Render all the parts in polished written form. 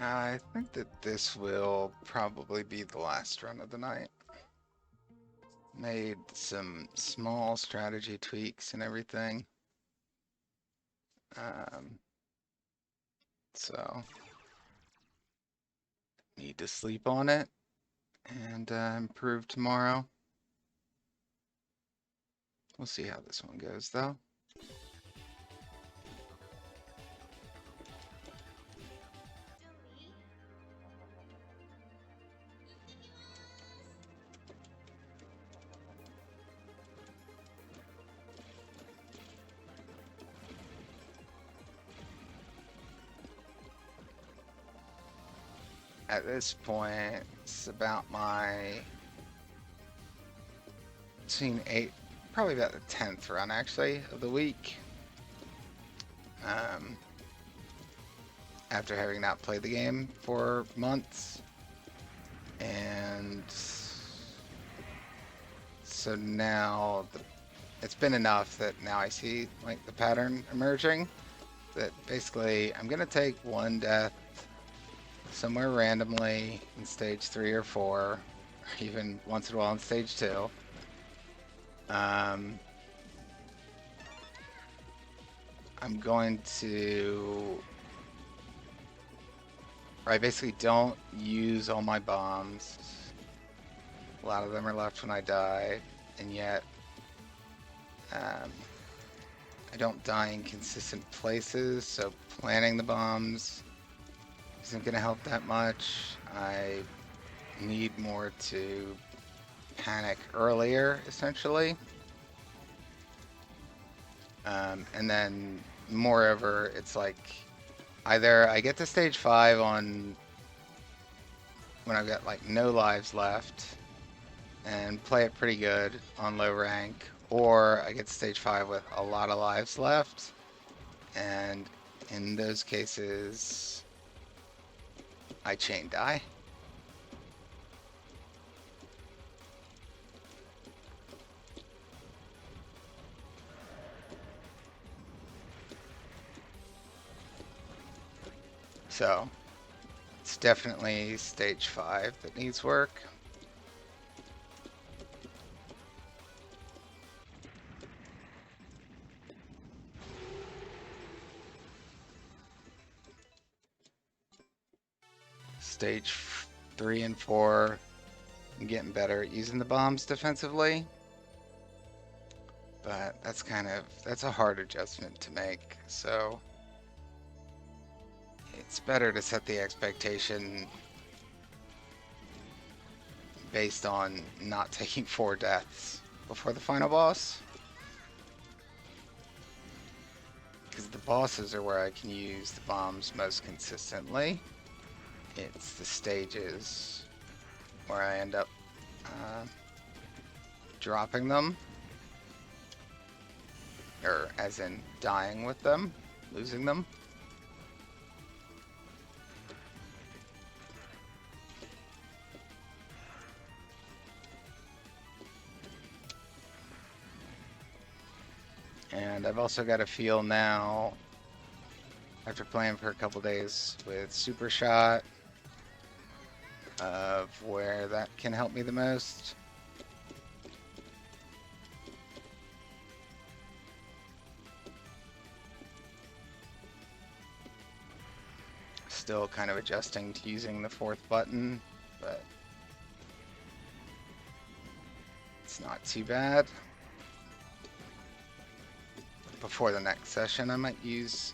I think that this will probably be the last run of the night. Made some small strategy tweaks and everything. Um, so need to sleep on it and improve tomorrow. We'll see how this one goes though. At this point, it's about my between probably about the 10th run actually of the week. After having not played the game for months. And so now it's been enough that now I see like the pattern emerging that basically I'm gonna take one death somewhere randomly in stage 3 or 4, or even once in a while in stage 2. I'm going to... I basically don't use all my bombs. A lot of them are left when I die, and yet I don't die in consistent places, so planning the bombs isn't going to help that much. I need more to panic earlier, essentially. And then, moreover, it's like either I get to stage 5 on when I've got like no lives left and play it pretty good on low rank, or I get to stage 5 with a lot of lives left, and in those cases I chain die. So it's definitely stage 5 that needs work. Stage 3 and 4, I'm getting better at using the bombs defensively. But that's a hard adjustment to make. So it's better to set the expectation based on not taking 4 deaths before the final boss. Because the bosses are where I can use the bombs most consistently. It's the stages where I end up dropping them. Or as in dying with them, losing them. And I've also got a feel now, after playing for a couple days with supershot, of where that can help me the most. Still kind of adjusting to using the 4th button, but it's not too bad. Before the next session, I might use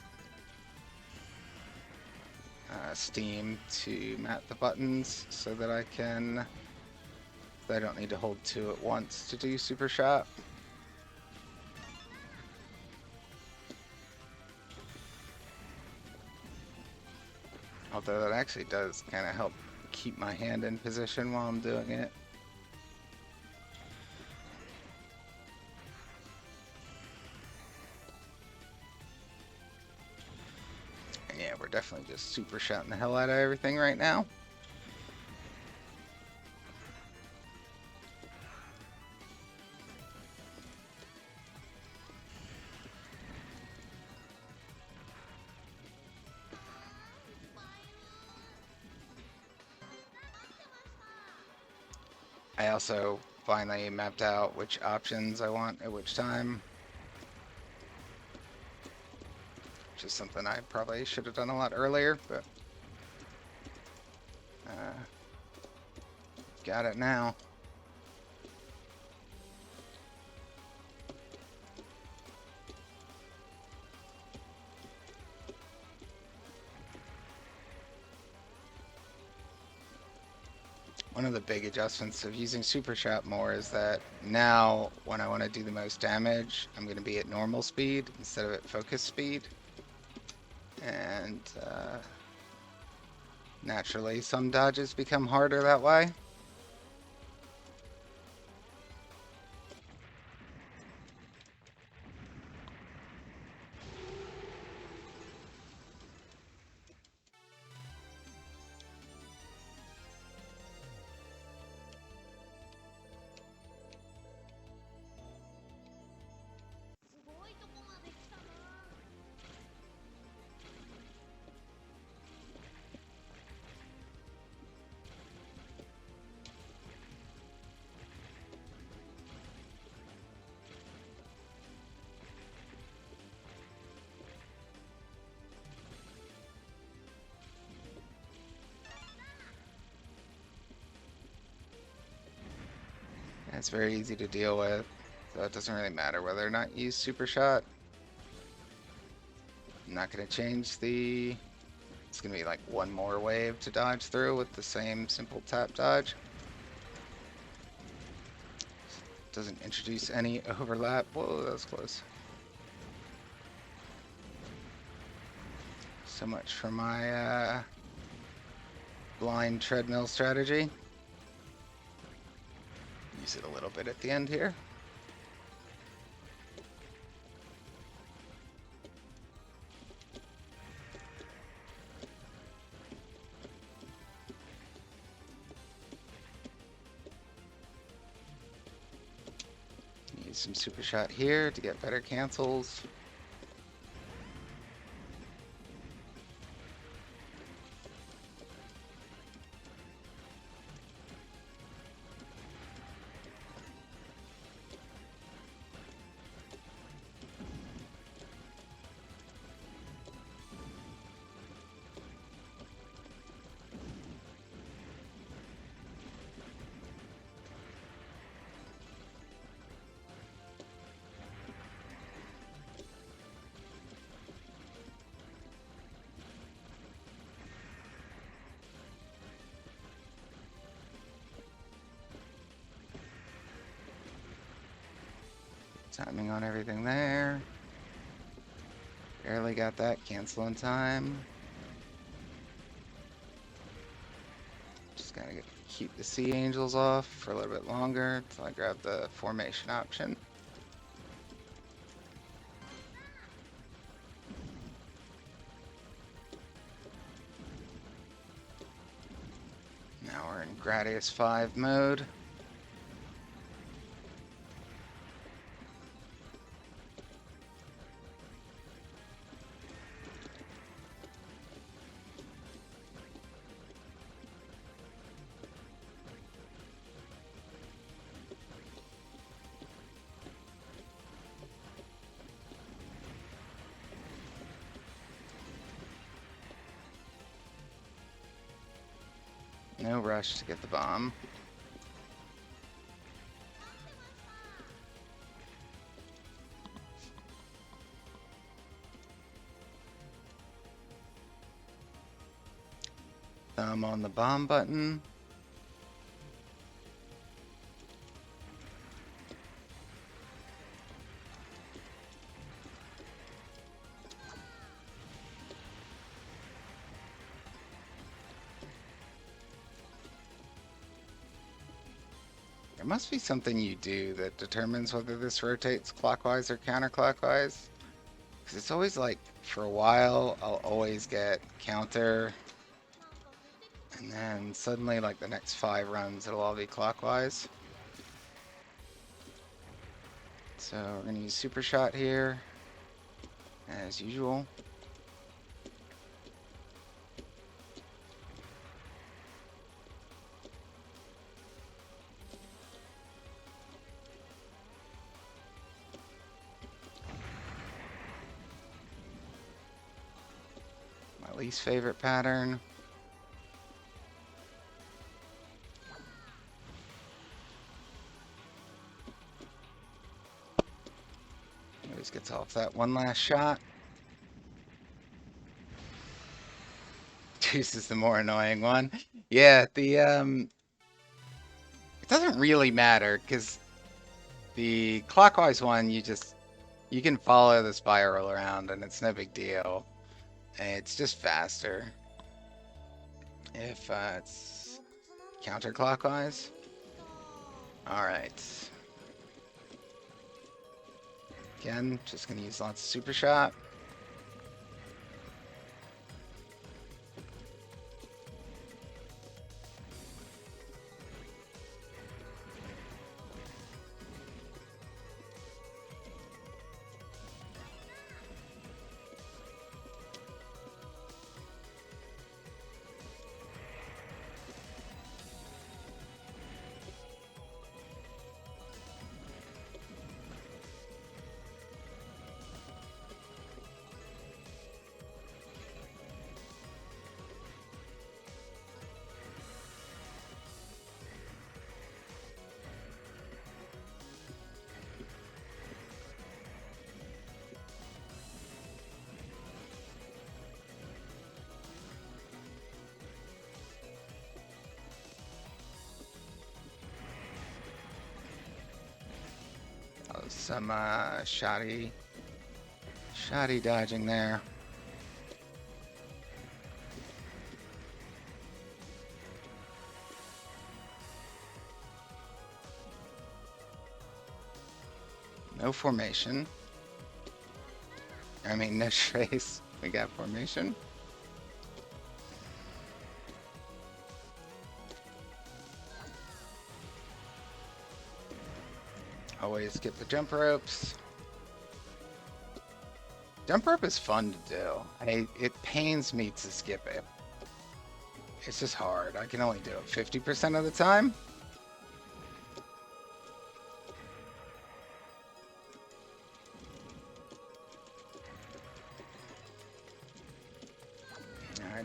Steam to map the buttons so that I don't need to hold 2 at once to do super shot. Although that actually does kind of help keep my hand in position while I'm doing it. And yeah, we're definitely just super shotting the hell out of everything right now. I also finally mapped out which options I want at which time, which is something I probably should have done a lot earlier, but got it now. One of the big adjustments of using supershot more is that now when I want to do the most damage, I'm going to be at normal speed instead of at focus speed. And naturally, some dodges become harder that way. It's very easy to deal with, so it doesn't really matter whether or not you use supershot. I'm not going to change the... It's going to be like one more wave to dodge through with the same simple tap dodge. Doesn't introduce any overlap. Whoa, that was close. So much for my blind treadmill strategy. Use it a little bit at the end here. Use some super shot here to get better cancels. Timing on everything there. Barely got that cancel in time. Just gotta keep the Sea Angels off for a little bit longer until I grab the formation option. Now we're in Gradius 5 mode. No rush to get the bomb. Thumb on the bomb button. There must be something you do that determines whether this rotates clockwise or counterclockwise. Because it's always like, for a while, I'll always get counter. And then suddenly, like the next 5 runs, it'll all be clockwise. So we're going to use super shot here, as usual. My least favorite pattern. Always gets off that one last shot. Deuce is the more annoying one. Yeah, it doesn't really matter because the clockwise one you can follow the spiral around and it's no big deal. It's just faster if it's counterclockwise. All right. Again, just gonna use lots of super shot. Some shoddy dodging there. No formation. I mean, no trace. We got formation. Always skip the jump ropes. Jump rope is fun to do. It pains me to skip it. It's just hard. I can only do it 50% of the time. I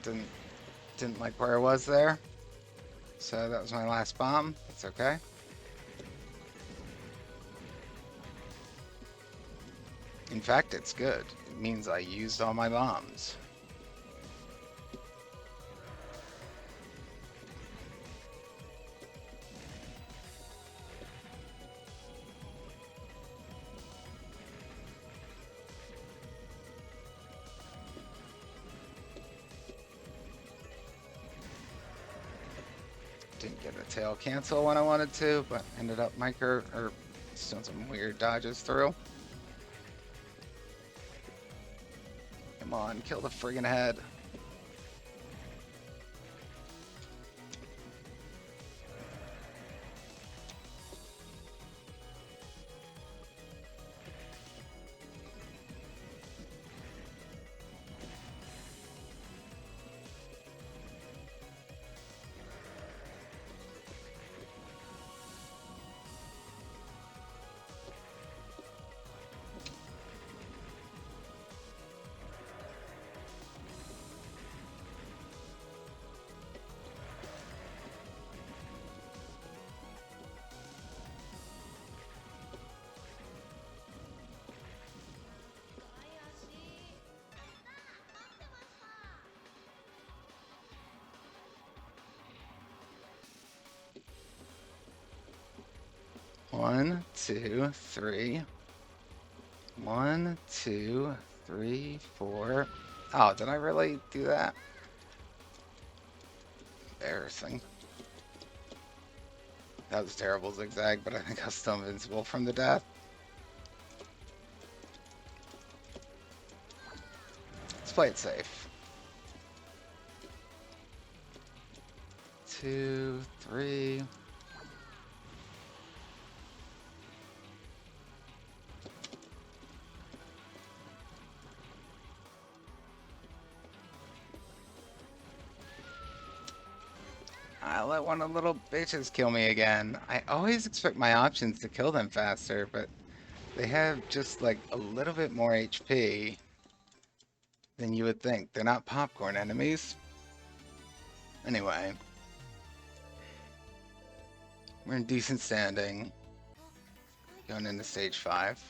didn't like where I was there. So that was my last bomb. It's okay. In fact, it's good. It means I used all my bombs. Didn't get a tail cancel when I wanted to, but ended up doing some weird dodges through. Come on, kill the friggin' head. One, two, three. 1, 2, 3, 4. Oh, did I really do that? Embarrassing. That was a terrible zigzag, but I think I was still invincible from the death. Let's play it safe. 2, 3. I let one of the little bitches kill me again. I always expect my options to kill them faster, but they have just like a little bit more HP. than you would think. They're not popcorn enemies. Anyway, we're in decent standing going into stage 5.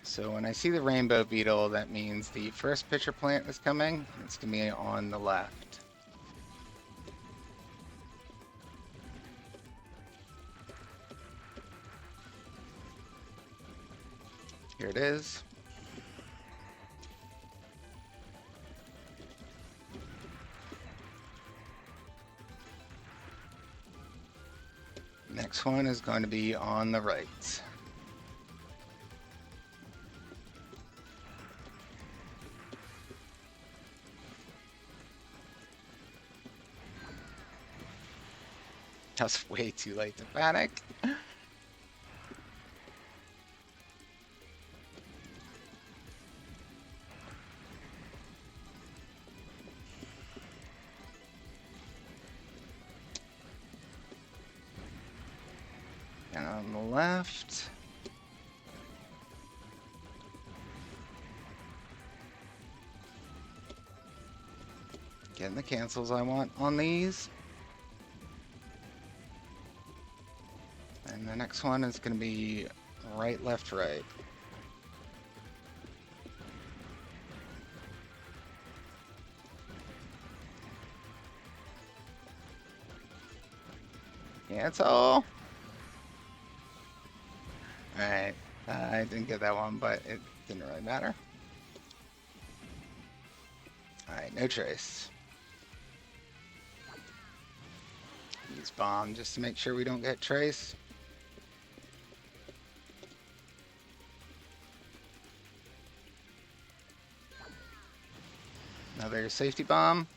So when I see the rainbow beetle, that means the first pitcher plant is coming. It's going to be on the left. Here it is. Next one is going to be on the right. That's way too late to panic. And on the left. Getting the cancels I want on these. And the next one is going to be right, left, right. Cancel. Alright, I didn't get that one, but it didn't really matter. Alright, no trace. Use bomb just to make sure we don't get trace. Another safety bomb.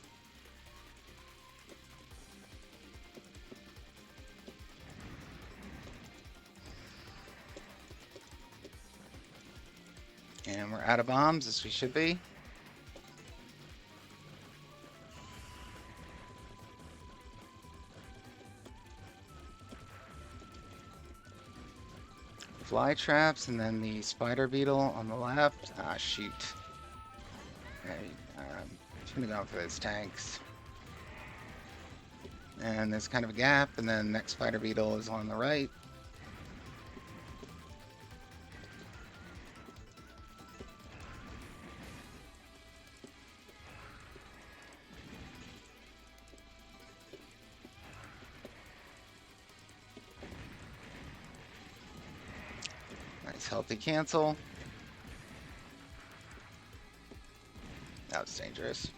And we're out of bombs, as we should be. Fly traps, and then the spider beetle on the left. Ah, shoot. Okay, should have gone for those tanks. And there's kind of a gap, and then next spider beetle is on the right. Nice healthy cancel. That was dangerous.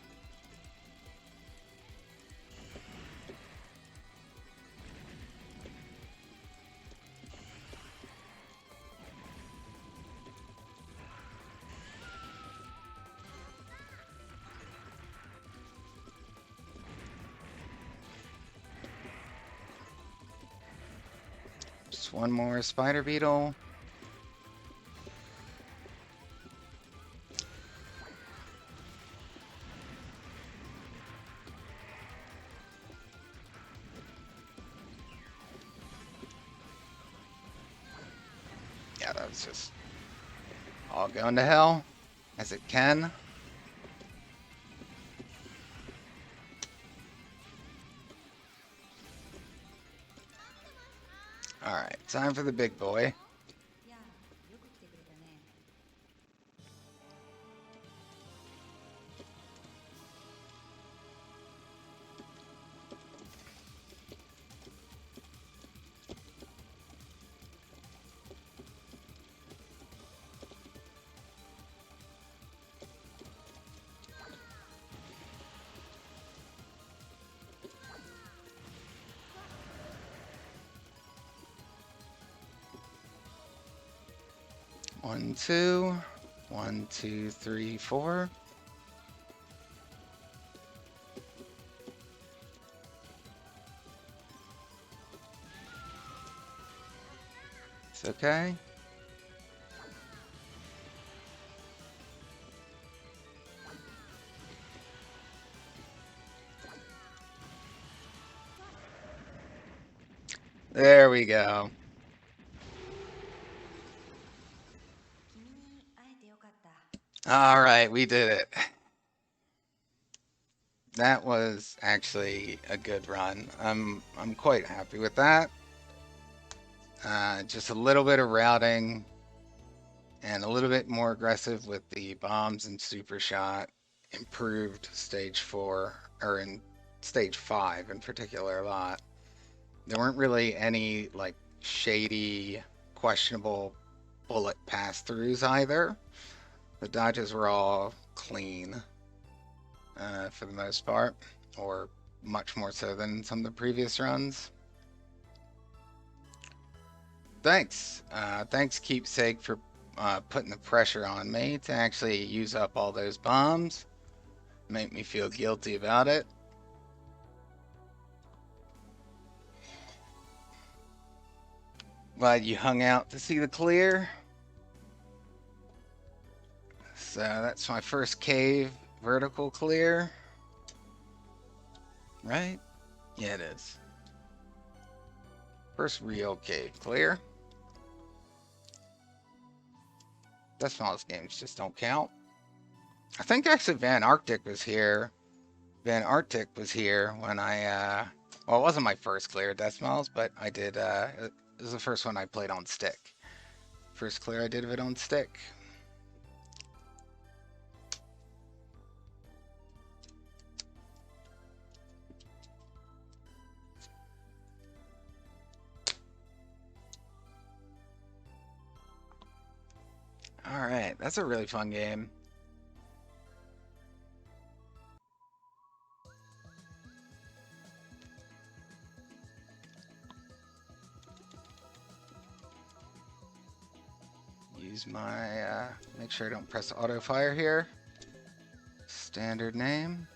Just one more spider beetle. Yeah, that was just all going to hell, as it can. Alright, time for the big boy. One, two. 1, 2, 3, 4. It's okay. There we go. All right, we did it. That was actually a good run. I'm quite happy with that. Just a little bit of routing and a little bit more aggressive with the bombs and super shot. Improved stage 4, or in stage 5 in particular, a lot. There weren't really any like shady, questionable bullet pass throughs either. The dodges were all clean for the most part, or much more so than some of the previous runs. Thanks, Keepsake, for putting the pressure on me to actually use up all those bombs. Make me feel guilty about it. Glad you hung out to see the clear. So that's my first cave vertical clear. Right? Yeah, it is. First real cave clear. Death Smiles games just don't count. I think actually Van Arctic was here. Van Arctic was here when well, it wasn't my first clear Death Smiles, but I did, it was the first one I played on stick. First clear I did of it on stick. Alright, that's a really fun game. Use my, make sure I don't press auto fire here. Standard name.